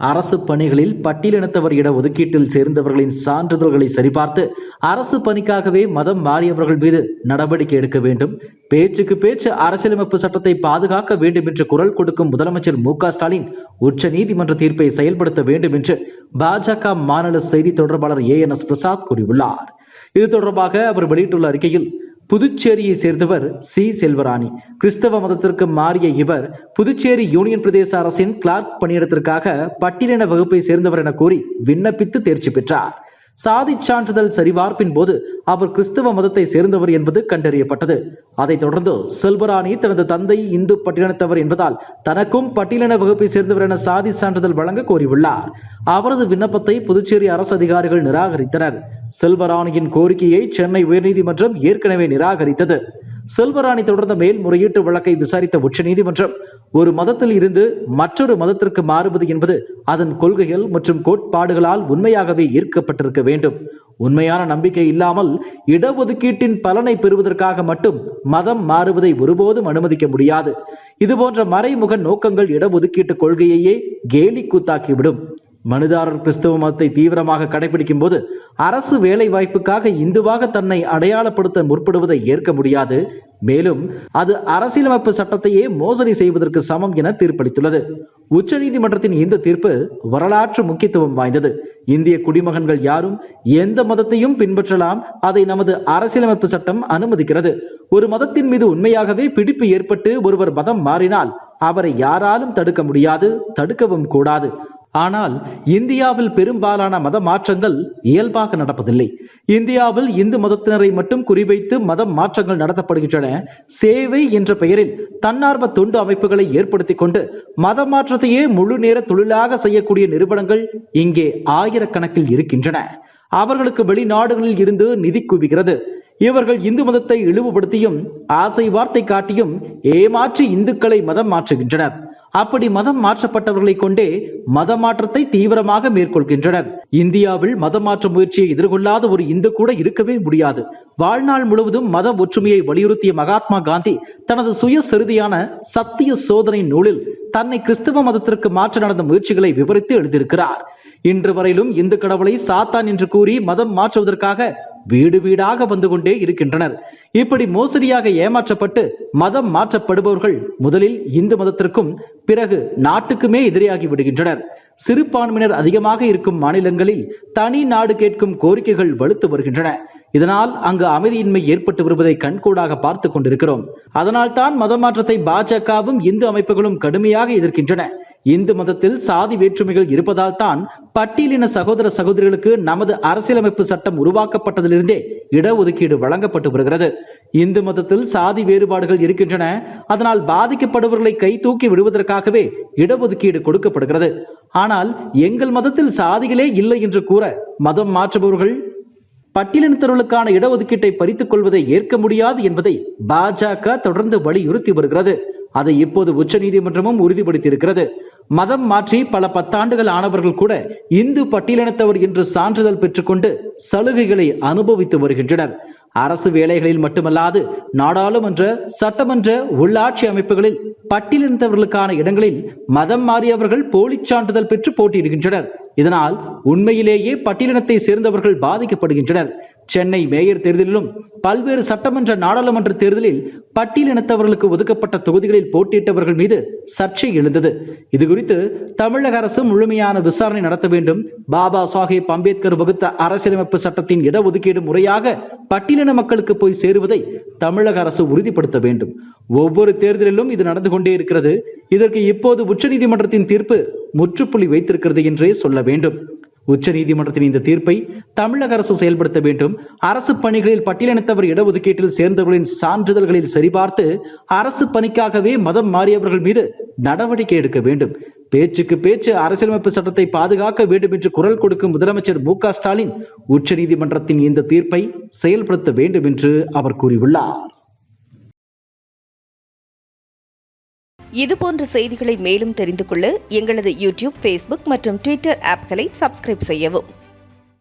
அரசு பணிகளில் பட்டியலினத்தவர் இட ஒதுக்கீட்டில் சேர்ந்தவர்களின் சான்றிதழ்களை சரிபார்த்து அரசு பணிக்காகவே மதம் மாறியவர்கள் மீது நடவடிக்கை எடுக்க வேண்டும். பேச்சுக்கு பேச்சு அரசியலமைப்பு சட்டத்தை பாதுகாக்க வேண்டும் என்று குரல் கொடுக்கும் முதலமைச்சர் மு.க.ஸ்டாலின் உச்ச நீதிமன்ற தீர்ப்பை செயல்படுத்த வேண்டும் என்று பாஜக மாநில செய்தி தொடர்பாளர் ANS பிரசாத் கூறியுள்ளார். இது தொடர்பாக அவர் வெளியிட்டுள்ள அறிக்கையில், புதுச்சேரியை சேர்ந்தவர் செல்வராணி. கிறிஸ்தவ மதத்திற்கு மாறிய இவர் புதுச்சேரி யூனியன் பிரதேச அரசின் கிளார்க் பணியிடத்திற்காக பட்டியலின வகுப்பை சேர்ந்தவர் என கூறி விண்ணப்பித்து தேர்ச்சி பெற்றார். சாதி சான்றிதழ் சரிபார்ப்பின் போது அவர் கிறிஸ்தவ மதத்தை சேர்ந்தவர் என்பது கண்டறியப்பட்டது. அதைத் தொடர்ந்து செல்வராணி தனது தந்தை இந்து பட்டியலினத்தவர் என்பதால் தனக்கும் பட்டியலின வகுப்பை சேர்ந்தவர் என சாதி சான்றிதழ் வழங்க கோரியுள்ளார். அவரது விண்ணப்பத்தை புதுச்சேரி அரசு அதிகாரிகள் நிராகரித்தனர். செல்வராணியின் கோரிக்கையை சென்னை உயர்நீதிமன்றம் ஏற்கனவே நிராகரித்தது. செல்வராணி தொடர்ந்த மேல்முறையீட்டு வழக்கை விசாரித்த உச்சநீதிமன்றம், ஒரு மதத்தில் இருந்து மற்றொரு மதத்திற்கு மாறுவது என்பது அதன் கொள்கைகள் மற்றும் கோட்பாடுகளால் உண்மையாகவே ஈர்க்கப்பட்டிருக்க வேண்டும். உண்மையான நம்பிக்கை இல்லாமல் இடஒதுக்கீட்டின் பலனை பெறுவதற்காக மட்டும் மதம் மாறுவதை ஒருபோதும் அனுமதிக்க முடியாது. இதுபோன்ற மறைமுக நோக்கங்கள் இடஒதுக்கீட்டு கொள்கையையே கேலி கூத்தாக்கிவிடும். மனுதாரர் கிறிஸ்தவ மதத்தை தீவிரமாக கடைபிடிக்கும் போது அரசு வேலை வாய்ப்புக்காக இந்துவாக தன்னை அடையாளப்படுத்த முற்படுவதை ஏற்க முடியாது. மேலும் அது அரசியலமைப்பு சட்டத்தையே மோசடி செய்வதற்கு சமம் என தீர்ப்பளித்துள்ளது. உச்சநீதிமன்றத்தின் இந்த தீர்ப்பு வரலாற்று முக்கியத்துவம் வாய்ந்தது. இந்திய குடிமகன்கள் யாரும் எந்த மதத்தையும் பின்பற்றலாம். அதை நமது அரசியலமைப்பு சட்டம் அனுமதிக்கிறது. ஒரு மதத்தின் மீது உண்மையாகவே பிடிப்பு ஏற்பட்டு ஒருவர் மதம் மாறினால் அவரை யாராலும் தடுக்க முடியாது, தடுக்கவும் கூடாது. ஆனால் இந்தியாவில் பெரும்பாலான மத மாற்றங்கள் இயல்பாக நடப்பதில்லை. இந்தியாவில் இந்து மதத்தினரை மட்டும் குறிவைத்து மதம் மாற்றங்கள் நடத்தப்படுகின்றன. சேவை என்ற பெயரில் தன்னார்வ தொண்டு அமைப்புகளை ஏற்படுத்திக் கொண்டு மத மாற்றத்தையே முழு நேர தொழிலாக செய்யக்கூடிய நிறுவனங்கள் இங்கே ஆயிரக்கணக்கில் இருக்கின்றன. அவர்களுக்கு வெளிநாடுகளில் இருந்து நிதி குவிகிறது. இவர்கள் இந்து மதத்தை இழிவுபடுத்தியும் ஆசை வார்த்தை காட்டியும் ஏமாற்றி இந்துக்களை மதம் மாற்றுகின்றனர். அப்படி மதம் மாற்றப்பட்டவர்களை கொண்டே மத மாற்றத்தை தீவிரமாக மேற்கொள்கின்றனர். இந்தியாவில் மத மாற்ற முயற்சியை எதிர்கொள்ளாத ஒரு இந்து கூட இருக்கவே முடியாது. வாழ்நாள் முழுவதும் மத ஒற்றுமையை வலியுறுத்திய மகாத்மா காந்தி தனது சுயசரிதையான சத்திய சோதனை நூலில் தன்னை கிறிஸ்தவ மதத்திற்கு மாற்ற நடந்த முயற்சிகளை விவரித்து எழுதியிருக்கிறார். இன்று வரையிலும் இந்து கடவுளை சாத்தான் என்று கூறி மதம் மாற்றுவதற்காக வீடு வீடாக வந்து கொண்டே இருக்கின்றனர். இப்படி மோசடியாக ஏமாற்றப்பட்டு மதம் மாற்றப்படுபவர்கள் முதலில் இந்து மதத்திற்கும் பிறகு நாட்டுக்குமே எதிரியாகி விடுகின்றனர். சிறுபான்மையினர் அதிகமாக இருக்கும் மாநிலங்களில் தனி நாடு கேட்கும் கோரிக்கைகள் வலுத்து வருகின்றன. இதனால் அங்கு அமைதியின்மை ஏற்பட்டு வருவதை கண்கூடாக பார்த்து கொண்டிருக்கிறோம். அதனால் தான் மத மாற்றத்தை பாஜகவும் இந்து அமைப்புகளும் கடுமையாக எதிர்க்கின்றன. இந்து மதத்தில் சாதி வேற்றுமைகள் இருப்பதால் தான் பட்டியலின சகோதர சகோதரிகளுக்கு நமது அரசியலமைப்பு சட்டம் உருவாக்கப்பட்டதிலிருந்தே இடஒதுக்கீடு வழங்கப்பட்டு வருகிறது. இந்து மதத்தில் சாதி வேறுபாடுகள் இருக்கின்றன. அதனால் பாதிக்கப்படுபவர்களை கை தூக்கி விடுவதற்காகவே இடஒதுக்கீடு கொடுக்கப்படுகிறது. ஆனால் எங்கள் மதத்தில் சாதிகளே இல்லை என்று கூற மதம் மாற்றுபவர்கள் பட்டியலினத்தவர்களுக்கான இடஒதுக்கீட்டை பறித்துக் கொள்வதை ஏற்க முடியாது என்பதை பாஜக தொடர்ந்து வலியுறுத்தி வருகிறது. அதை இப்போது உச்ச நீதிமன்றமும் உறுதிப்படுத்தியிருக்கிறது. மதம் மாற்றி பல பத்தாண்டுகள் ஆனவர்கள் கூட இந்து பட்டியலினத்தவர் என்று சான்றிதழ் பெற்றுக்கொண்டு சலுகைகளை அனுபவித்து வருகின்றனர். அரசு வேலைகளில் மட்டுமல்லாது நாடாளுமன்ற, சட்டமன்ற, உள்ளாட்சி அமைப்புகளில் பட்டியலினத்தவர்களுக்கான இடங்களில் மதம் மாறியவர்கள் போலி சான்றிதழ் பெற்று போட்டியிடுகின்றனர். இதனால் உண்மையிலேயே பட்டியலினத்தை சேர்ந்தவர்கள் பாதிக்கப்படுகின்றனர். சென்னை மேயர் தேர்தலிலும் பல்வேறு சட்டமன்ற, நாடாளுமன்ற தேர்தலில் பட்டியலினத்தவர்களுக்கு ஒதுக்கப்பட்ட தொகுதிகளில் போட்டியிட்டவர்கள் மீது சர்ச்சை எழுந்தது. இது குறித்து தமிழக அரசு முழுமையான விசாரணை நடத்த வேண்டும். பாபா சாஹேப் அம்பேத்கர் வகுத்த அரசியலமைப்பு சட்டத்தின் இடஒதுக்கீடு முறையாக பட்டியலின மக்களுக்கு போய் சேருவதை தமிழக அரசு உறுதிப்படுத்த வேண்டும். ஒவ்வொரு தேர்தலிலும் இது நடந்து கொண்டே இருக்கிறது. இதற்கு இப்போது உச்சநீதிமன்றத்தின் தீர்ப்பு முற்றுப்புள்ளி வைத்திருக்கிறது என்றே சொல்ல வேண்டும். உச்சநீதிமன்றத்தின் இந்த தீர்ப்பை தமிழக அரசு செயல்படுத்த வேண்டும். அரசு பணிகளில் பட்டியலினத்தவர் இடஒதுக்கீட்டில் சேர்ந்தவர்களின் சான்றிதழ்களில் சரிபார்த்து அரசு பணிக்காகவே மதம் மாறியவர்கள் மீது நடவடிக்கை எடுக்க வேண்டும். பேச்சுக்கு பேச்சு அரசியலமைப்பு சட்டத்தை பாதுகாக்க வேண்டும் என்று குரல் கொடுக்கும் முதலமைச்சர் மு.க.ஸ்டாலின் உச்சநீதிமன்றத்தின் இந்த தீர்ப்பை செயல்படுத்த வேண்டும் என்று அவர் கூறியுள்ளார். இதுபோன்ற செய்திகளை மேலும் தெரிந்து கொள்ள எங்களது யூடியூப், ஃபேஸ்புக் மற்றும் ட்விட்டர் ஆப்களை சப்ஸ்கிரைப் செய்யவும்.